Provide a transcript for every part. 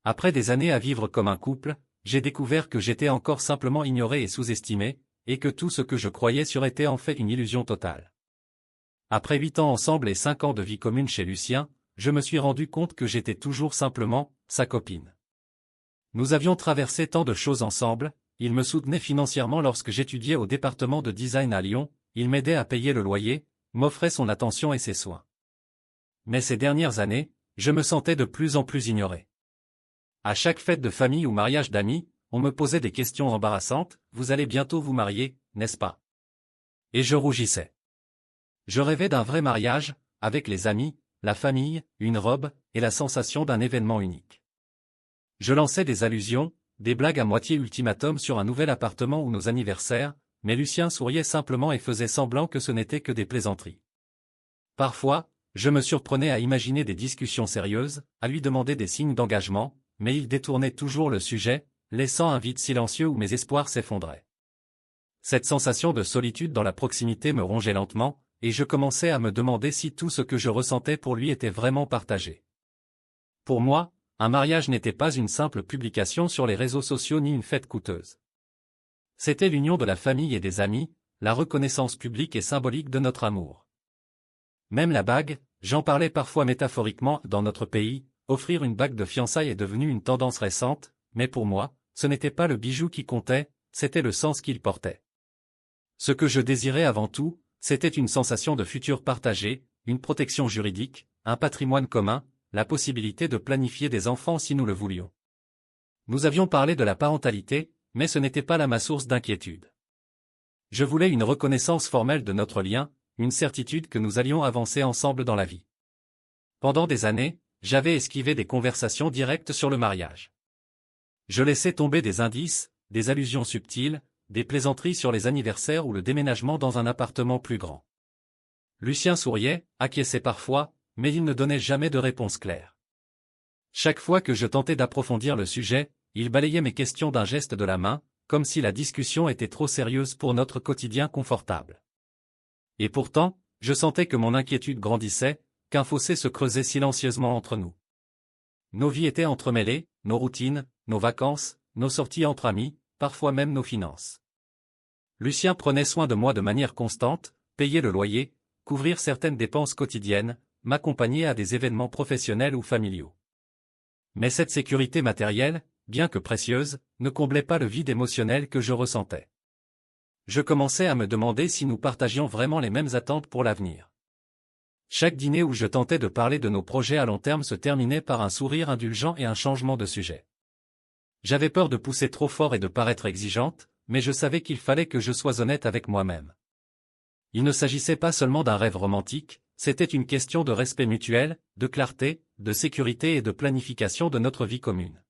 Après des années à vivre comme un couple, j'ai découvert que j'étais encore simplement ignoré et sous-estimé, et que tout ce que je croyais sur était en fait une illusion totale. Après 8 ans ensemble et 5 ans de vie commune chez Lucien, je me suis rendu compte que j'étais toujours simplement sa copine. Nous avions traversé tant de choses ensemble, il me soutenait financièrement lorsque j'étudiais au département de design à Lyon, il m'aidait à payer le loyer, m'offrait son attention et ses soins. Mais ces dernières années, je me sentais de plus en plus ignoré. À chaque fête de famille ou mariage d'amis, on me posait des questions embarrassantes, « Vous allez bientôt vous marier, n'est-ce pas ?» Et je rougissais. Je rêvais d'un vrai mariage, avec les amis, la famille, une robe, et la sensation d'un événement unique. Je lançais des allusions, des blagues à moitié ultimatum sur un nouvel appartement ou nos anniversaires, mais Lucien souriait simplement et faisait semblant que ce n'était que des plaisanteries. Parfois, je me surprenais à imaginer des discussions sérieuses, à lui demander des signes d'engagement, mais il détournait toujours le sujet, laissant un vide silencieux où mes espoirs s'effondraient. Cette sensation de solitude dans la proximité me rongeait lentement, et je commençais à me demander si tout ce que je ressentais pour lui était vraiment partagé. Pour moi, un mariage n'était pas une simple publication sur les réseaux sociaux ni une fête coûteuse. C'était l'union de la famille et des amis, la reconnaissance publique et symbolique de notre amour. Même la bague, j'en parlais parfois métaphoriquement dans notre pays, offrir une bague de fiançailles est devenu une tendance récente, mais pour moi, ce n'était pas le bijou qui comptait, c'était le sens qu'il portait. Ce que je désirais avant tout, c'était une sensation de futur partagé, une protection juridique, un patrimoine commun, la possibilité de planifier des enfants si nous le voulions. Nous avions parlé de la parentalité, mais ce n'était pas là ma source d'inquiétude. Je voulais une reconnaissance formelle de notre lien, une certitude que nous allions avancer ensemble dans la vie. Pendant des années, j'avais esquivé des conversations directes sur le mariage. Je laissais tomber des indices, des allusions subtiles, des plaisanteries sur les anniversaires ou le déménagement dans un appartement plus grand. Lucien souriait, acquiesçait parfois, mais il ne donnait jamais de réponse claire. Chaque fois que je tentais d'approfondir le sujet, il balayait mes questions d'un geste de la main, comme si la discussion était trop sérieuse pour notre quotidien confortable. Et pourtant, je sentais que mon inquiétude grandissait, qu'un fossé se creusait silencieusement entre nous. Nos vies étaient entremêlées, nos routines, nos vacances, nos sorties entre amis, parfois même nos finances. Lucien prenait soin de moi de manière constante, payait le loyer, couvrir certaines dépenses quotidiennes, m'accompagner à des événements professionnels ou familiaux. Mais cette sécurité matérielle, bien que précieuse, ne comblait pas le vide émotionnel que je ressentais. Je commençais à me demander si nous partagions vraiment les mêmes attentes pour l'avenir. Chaque dîner où je tentais de parler de nos projets à long terme se terminait par un sourire indulgent et un changement de sujet. J'avais peur de pousser trop fort et de paraître exigeante, mais je savais qu'il fallait que je sois honnête avec moi-même. Il ne s'agissait pas seulement d'un rêve romantique, c'était une question de respect mutuel, de clarté, de sécurité et de planification de notre vie commune.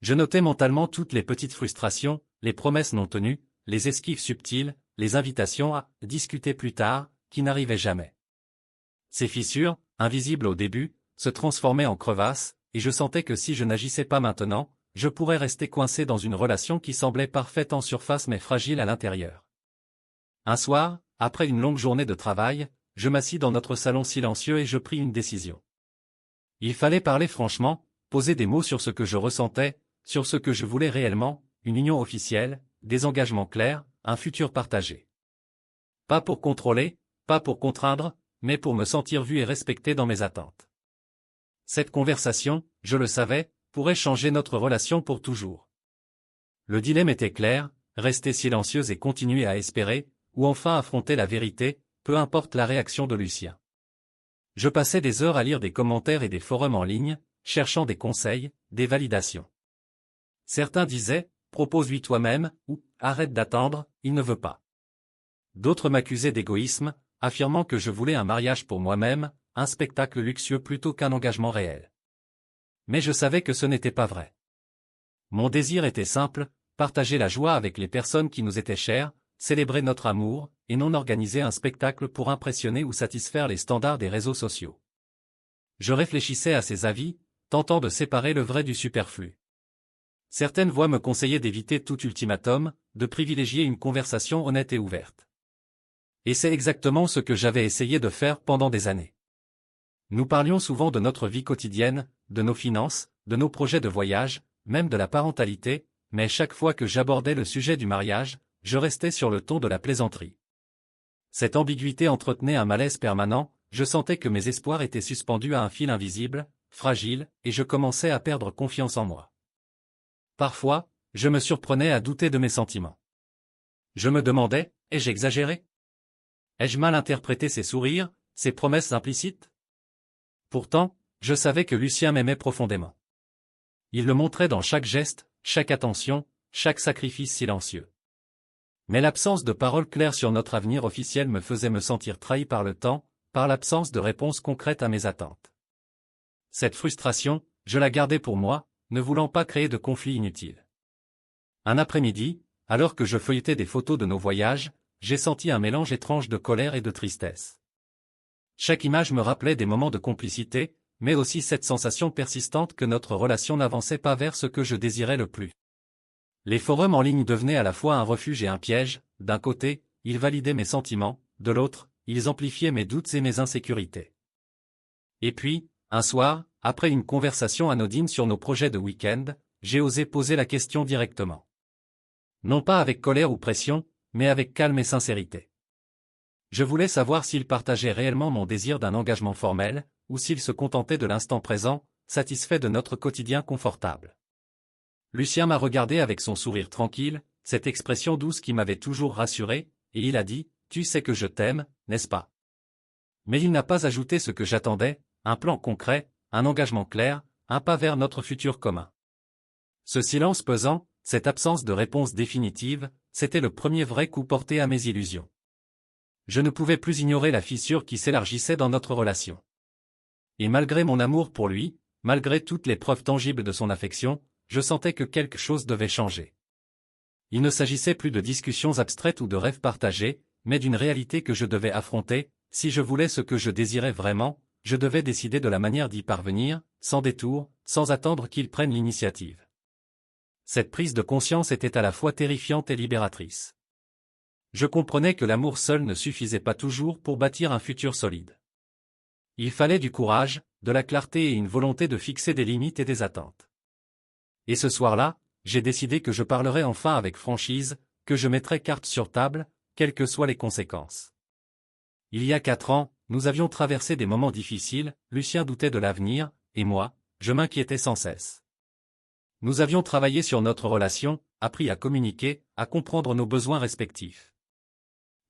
Je notais mentalement toutes les petites frustrations, les promesses non tenues, les esquives subtiles, les invitations à « discuter plus tard » qui n'arrivaient jamais. Ces fissures, invisibles au début, se transformaient en crevasses, et je sentais que si je n'agissais pas maintenant, je pourrais rester coincé dans une relation qui semblait parfaite en surface mais fragile à l'intérieur. Un soir, après une longue journée de travail, je m'assis dans notre salon silencieux et je pris une décision. Il fallait parler franchement, poser des mots sur ce que je ressentais, sur ce que je voulais réellement, une union officielle, des engagements clairs, un futur partagé. Pas pour contrôler, pas pour contraindre, mais pour me sentir vu et respecté dans mes attentes. Cette conversation, je le savais, pourrait changer notre relation pour toujours. Le dilemme était clair, rester silencieuse et continuer à espérer, ou enfin affronter la vérité, peu importe la réaction de Lucien. Je passais des heures à lire des commentaires et des forums en ligne, cherchant des conseils, des validations. Certains disaient, propose-lui toi-même, ou arrête d'attendre, il ne veut pas. D'autres m'accusaient d'égoïsme, affirmant que je voulais un mariage pour moi-même, un spectacle luxueux plutôt qu'un engagement réel. Mais je savais que ce n'était pas vrai. Mon désir était simple, partager la joie avec les personnes qui nous étaient chères, célébrer notre amour, et non organiser un spectacle pour impressionner ou satisfaire les standards des réseaux sociaux. Je réfléchissais à ces avis, tentant de séparer le vrai du superflu. Certaines voix me conseillaient d'éviter tout ultimatum, de privilégier une conversation honnête et ouverte. Et c'est exactement ce que j'avais essayé de faire pendant des années. Nous parlions souvent de notre vie quotidienne, de nos finances, de nos projets de voyage, même de la parentalité, mais chaque fois que j'abordais le sujet du mariage, je restais sur le ton de la plaisanterie. Cette ambiguïté entretenait un malaise permanent, je sentais que mes espoirs étaient suspendus à un fil invisible, fragile, et je commençais à perdre confiance en moi. Parfois, je me surprenais à douter de mes sentiments. Je me demandais, ai-je exagéré? Ai-je mal interprété ses sourires, ses promesses implicites? Pourtant, je savais que Lucien m'aimait profondément. Il le montrait dans chaque geste, chaque attention, chaque sacrifice silencieux. Mais l'absence de paroles claires sur notre avenir officiel me faisait me sentir trahi par le temps, par l'absence de réponses concrètes à mes attentes. Cette frustration, je la gardais pour moi, ne voulant pas créer de conflits inutiles. Un après-midi, alors que je feuilletais des photos de nos voyages, j'ai senti un mélange étrange de colère et de tristesse. Chaque image me rappelait des moments de complicité, mais aussi cette sensation persistante que notre relation n'avançait pas vers ce que je désirais le plus. Les forums en ligne devenaient à la fois un refuge et un piège, d'un côté, ils validaient mes sentiments, de l'autre, ils amplifiaient mes doutes et mes insécurités. Et puis, un soir, après une conversation anodine sur nos projets de week-end, j'ai osé poser la question directement. Non pas avec colère ou pression, mais avec calme et sincérité. Je voulais savoir s'il partageait réellement mon désir d'un engagement formel, ou s'il se contentait de l'instant présent, satisfait de notre quotidien confortable. Lucien m'a regardé avec son sourire tranquille, cette expression douce qui m'avait toujours rassuré, et il a dit, « Tu sais que je t'aime, n'est-ce pas ?» Mais il n'a pas ajouté ce que j'attendais, un plan concret, un engagement clair, un pas vers notre futur commun. Ce silence pesant, cette absence de réponse définitive, c'était le premier vrai coup porté à mes illusions. Je ne pouvais plus ignorer la fissure qui s'élargissait dans notre relation. Et malgré mon amour pour lui, malgré toutes les preuves tangibles de son affection, je sentais que quelque chose devait changer. Il ne s'agissait plus de discussions abstraites ou de rêves partagés, mais d'une réalité que je devais affronter. Si je voulais ce que je désirais vraiment, je devais décider de la manière d'y parvenir, sans détour, sans attendre qu'il prenne l'initiative. Cette prise de conscience était à la fois terrifiante et libératrice. Je comprenais que l'amour seul ne suffisait pas toujours pour bâtir un futur solide. Il fallait du courage, de la clarté et une volonté de fixer des limites et des attentes. Et ce soir-là, j'ai décidé que je parlerais enfin avec franchise, que je mettrais carte sur table, quelles que soient les conséquences. Il y a 4 ans, nous avions traversé des moments difficiles, Lucien doutait de l'avenir, et moi, je m'inquiétais sans cesse. Nous avions travaillé sur notre relation, appris à communiquer, à comprendre nos besoins respectifs.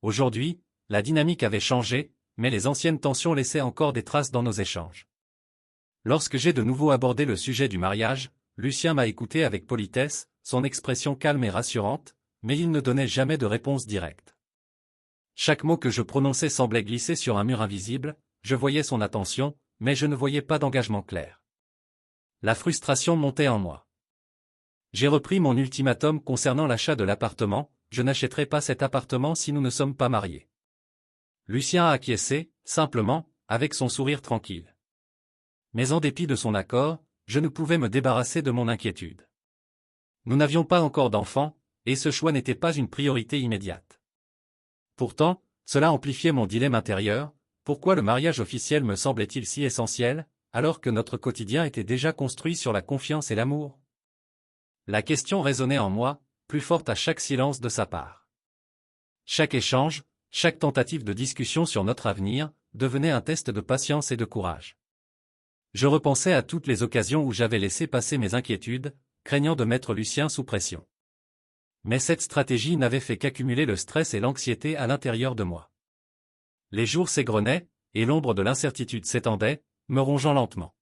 Aujourd'hui, la dynamique avait changé, mais les anciennes tensions laissaient encore des traces dans nos échanges. Lorsque j'ai de nouveau abordé le sujet du mariage, Lucien m'a écouté avec politesse, son expression calme et rassurante, mais il ne donnait jamais de réponse directe. Chaque mot que je prononçais semblait glisser sur un mur invisible, je voyais son attention, mais je ne voyais pas d'engagement clair. La frustration montait en moi. J'ai repris mon ultimatum concernant l'achat de l'appartement, je n'achèterai pas cet appartement si nous ne sommes pas mariés. Lucien a acquiescé, simplement, avec son sourire tranquille. Mais en dépit de son accord, je ne pouvais me débarrasser de mon inquiétude. Nous n'avions pas encore d'enfants, et ce choix n'était pas une priorité immédiate. Pourtant, cela amplifiait mon dilemme intérieur, pourquoi le mariage officiel me semblait-il si essentiel, alors que notre quotidien était déjà construit sur la confiance et l'amour? La question résonnait en moi, plus forte à chaque silence de sa part. Chaque échange, chaque tentative de discussion sur notre avenir, devenait un test de patience et de courage. Je repensais à toutes les occasions où j'avais laissé passer mes inquiétudes, craignant de mettre Lucien sous pression. Mais cette stratégie n'avait fait qu'accumuler le stress et l'anxiété à l'intérieur de moi. Les jours s'égrenaient, et l'ombre de l'incertitude s'étendait, me rongeant lentement.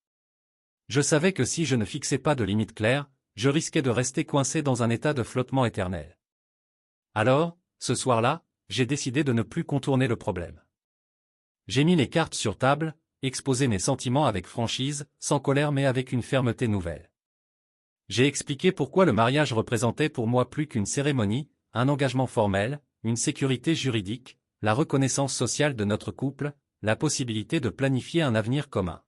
Je savais que si je ne fixais pas de limite claire, je risquais de rester coincé dans un état de flottement éternel. Alors, ce soir-là, j'ai décidé de ne plus contourner le problème. J'ai mis les cartes sur table, exposé mes sentiments avec franchise, sans colère mais avec une fermeté nouvelle. J'ai expliqué pourquoi le mariage représentait pour moi plus qu'une cérémonie, un engagement formel, une sécurité juridique, la reconnaissance sociale de notre couple, la possibilité de planifier un avenir commun.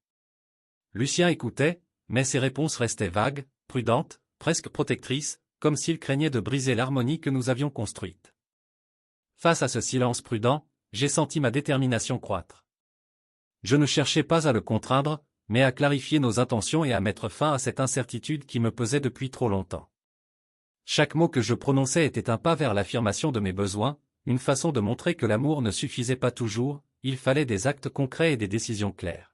Lucien écoutait, mais ses réponses restaient vagues, prudentes, presque protectrices, comme s'il craignait de briser l'harmonie que nous avions construite. Face à ce silence prudent, j'ai senti ma détermination croître. Je ne cherchais pas à le contraindre, mais à clarifier nos intentions et à mettre fin à cette incertitude qui me pesait depuis trop longtemps. Chaque mot que je prononçais était un pas vers l'affirmation de mes besoins, une façon de montrer que l'amour ne suffisait pas toujours, il fallait des actes concrets et des décisions claires.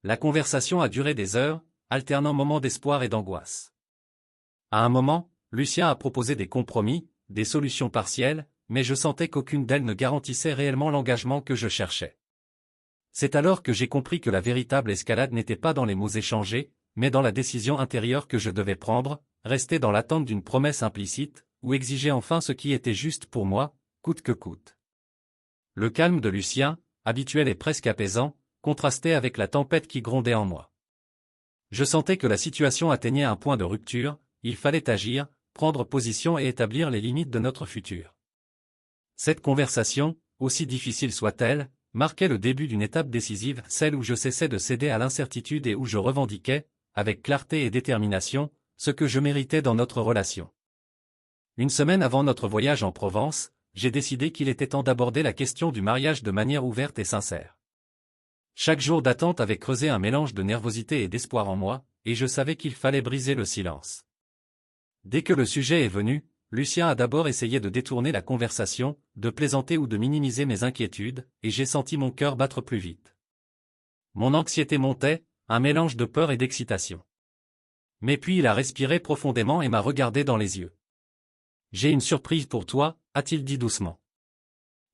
La conversation a duré des heures, alternant moments d'espoir et d'angoisse. À un moment, Lucien a proposé des compromis, des solutions partielles, mais je sentais qu'aucune d'elles ne garantissait réellement l'engagement que je cherchais. C'est alors que j'ai compris que la véritable escalade n'était pas dans les mots échangés, mais dans la décision intérieure que je devais prendre, rester dans l'attente d'une promesse implicite, ou exiger enfin ce qui était juste pour moi, coûte que coûte. Le calme de Lucien, habituel et presque apaisant, contrastait avec la tempête qui grondait en moi. Je sentais que la situation atteignait un point de rupture, il fallait agir, prendre position et établir les limites de notre futur. Cette conversation, aussi difficile soit-elle, marquait le début d'une étape décisive, celle où je cessais de céder à l'incertitude et où je revendiquais, avec clarté et détermination, ce que je méritais dans notre relation. Une semaine avant notre voyage en Provence, j'ai décidé qu'il était temps d'aborder la question du mariage de manière ouverte et sincère. Chaque jour d'attente avait creusé un mélange de nervosité et d'espoir en moi, et je savais qu'il fallait briser le silence. Dès que le sujet est venu, Lucien a d'abord essayé de détourner la conversation, de plaisanter ou de minimiser mes inquiétudes, et j'ai senti mon cœur battre plus vite. Mon anxiété montait, un mélange de peur et d'excitation. Mais puis il a respiré profondément et m'a regardé dans les yeux. « J'ai une surprise pour toi », a-t-il dit doucement.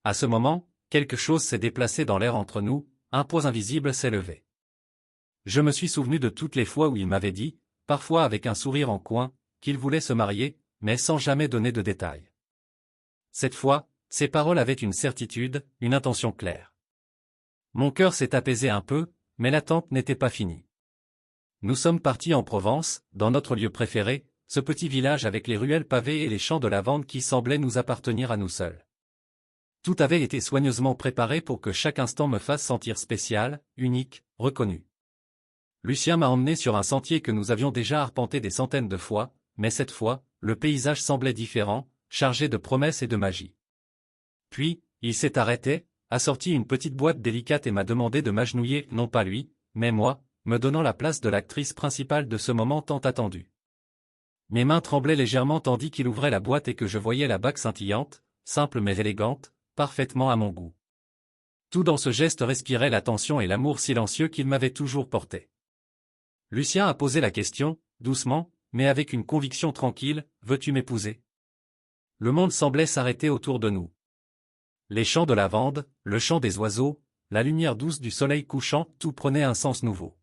À ce moment, quelque chose s'est déplacé dans l'air entre nous, un poids invisible s'est levé. Je me suis souvenu de toutes les fois où il m'avait dit, parfois avec un sourire en coin, qu'il voulait se marier, mais sans jamais donner de détails. Cette fois, ses paroles avaient une certitude, une intention claire. Mon cœur s'est apaisé un peu, mais l'attente n'était pas finie. Nous sommes partis en Provence, dans notre lieu préféré, ce petit village avec les ruelles pavées et les champs de lavande qui semblaient nous appartenir à nous seuls. Tout avait été soigneusement préparé pour que chaque instant me fasse sentir spécial, unique, reconnu. Lucien m'a emmené sur un sentier que nous avions déjà arpenté des centaines de fois, mais cette fois, le paysage semblait différent, chargé de promesses et de magie. Puis, il s'est arrêté, a sorti une petite boîte délicate et m'a demandé de m'agenouiller, non pas lui, mais moi, me donnant la place de l'actrice principale de ce moment tant attendu. Mes mains tremblaient légèrement tandis qu'il ouvrait la boîte et que je voyais la bague scintillante, simple mais élégante, parfaitement à mon goût. Tout dans ce geste respirait l'attention et l'amour silencieux qu'il m'avait toujours porté. Lucien a posé la question, doucement, mais avec une conviction tranquille, « Veux-tu m'épouser » Le monde semblait s'arrêter autour de nous. Les champs de lavande, le chant des oiseaux, la lumière douce du soleil couchant, tout prenait un sens nouveau.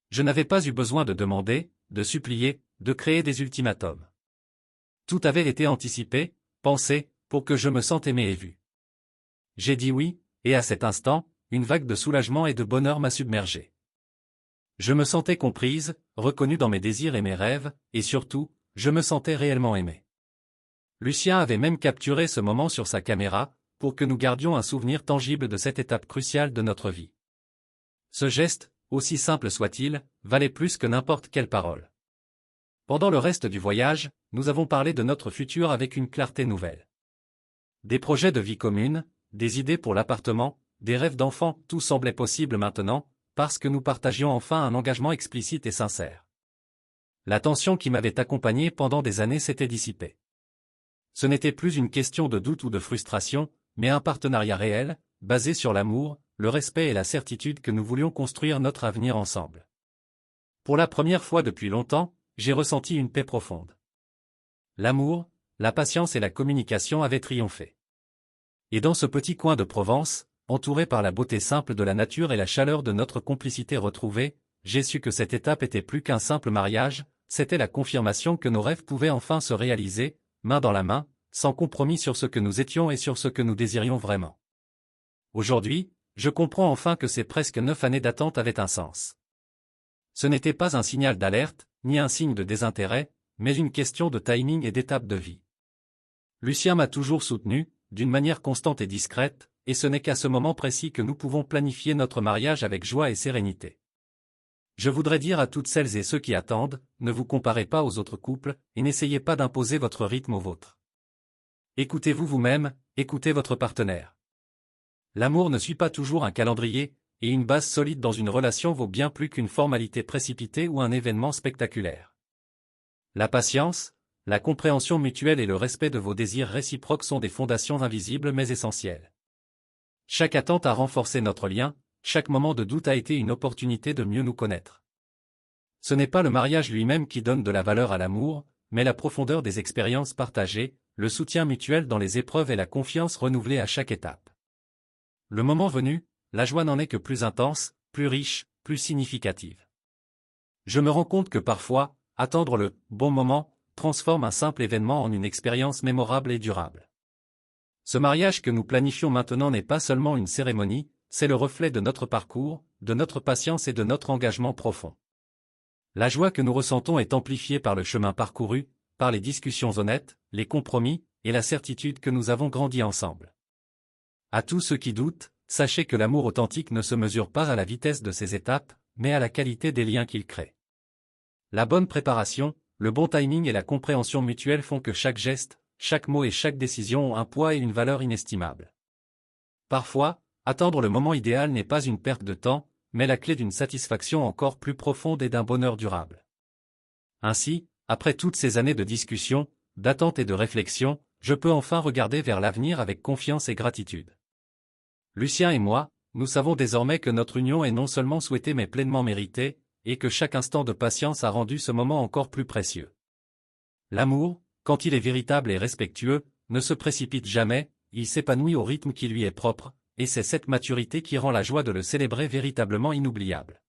Je n'avais pas eu besoin de demander, de supplier, de créer des ultimatums. Tout avait été anticipé, pensé, pour que je me sente aimé et vu. J'ai dit oui, et à cet instant, une vague de soulagement et de bonheur m'a submergé. Je me sentais comprise, reconnue dans mes désirs et mes rêves, et surtout, je me sentais réellement aimé. Lucien avait même capturé ce moment sur sa caméra, pour que nous gardions un souvenir tangible de cette étape cruciale de notre vie. Ce geste, aussi simple soit-il, valait plus que n'importe quelle parole. Pendant le reste du voyage, nous avons parlé de notre futur avec une clarté nouvelle. Des projets de vie commune, des idées pour l'appartement, des rêves d'enfant, tout semblait possible maintenant, parce que nous partagions enfin un engagement explicite et sincère. La tension qui m'avait accompagné pendant des années s'était dissipée. Ce n'était plus une question de doute ou de frustration, mais un partenariat réel, basé sur l'amour, le respect et la certitude que nous voulions construire notre avenir ensemble. Pour la première fois depuis longtemps, j'ai ressenti une paix profonde. L'amour, la patience et la communication avaient triomphé. Et dans ce petit coin de Provence, entouré par la beauté simple de la nature et la chaleur de notre complicité retrouvée, j'ai su que cette étape était plus qu'un simple mariage, c'était la confirmation que nos rêves pouvaient enfin se réaliser, main dans la main, sans compromis sur ce que nous étions et sur ce que nous désirions vraiment. Aujourd'hui, je comprends enfin que ces presque 9 années d'attente avaient un sens. Ce n'était pas un signal d'alerte, ni un signe de désintérêt, mais une question de timing et d'étape de vie. Lucien m'a toujours soutenu, d'une manière constante et discrète, et ce n'est qu'à ce moment précis que nous pouvons planifier notre mariage avec joie et sérénité. Je voudrais dire à toutes celles et ceux qui attendent, ne vous comparez pas aux autres couples, et n'essayez pas d'imposer votre rythme au vôtre. Écoutez-vous vous-même, écoutez votre partenaire. L'amour ne suit pas toujours un calendrier, et une base solide dans une relation vaut bien plus qu'une formalité précipitée ou un événement spectaculaire. La patience, la compréhension mutuelle et le respect de vos désirs réciproques sont des fondations invisibles mais essentielles. Chaque attente a renforcé notre lien, chaque moment de doute a été une opportunité de mieux nous connaître. Ce n'est pas le mariage lui-même qui donne de la valeur à l'amour, mais la profondeur des expériences partagées, le soutien mutuel dans les épreuves et la confiance renouvelée à chaque étape. Le moment venu, la joie n'en est que plus intense, plus riche, plus significative. Je me rends compte que parfois, attendre le « bon moment » transforme un simple événement en une expérience mémorable et durable. Ce mariage que nous planifions maintenant n'est pas seulement une cérémonie, c'est le reflet de notre parcours, de notre patience et de notre engagement profond. La joie que nous ressentons est amplifiée par le chemin parcouru, par les discussions honnêtes, les compromis, et la certitude que nous avons grandi ensemble. À tous ceux qui doutent, sachez que l'amour authentique ne se mesure pas à la vitesse de ses étapes, mais à la qualité des liens qu'il crée. La bonne préparation, le bon timing et la compréhension mutuelle font que chaque geste, chaque mot et chaque décision ont un poids et une valeur inestimables. Parfois, attendre le moment idéal n'est pas une perte de temps, mais la clé d'une satisfaction encore plus profonde et d'un bonheur durable. Ainsi, après toutes ces années de discussion, d'attente et de réflexion, je peux enfin regarder vers l'avenir avec confiance et gratitude. Lucien et moi, nous savons désormais que notre union est non seulement souhaitée mais pleinement méritée, et que chaque instant de patience a rendu ce moment encore plus précieux. L'amour, quand il est véritable et respectueux, ne se précipite jamais, il s'épanouit au rythme qui lui est propre, et c'est cette maturité qui rend la joie de le célébrer véritablement inoubliable.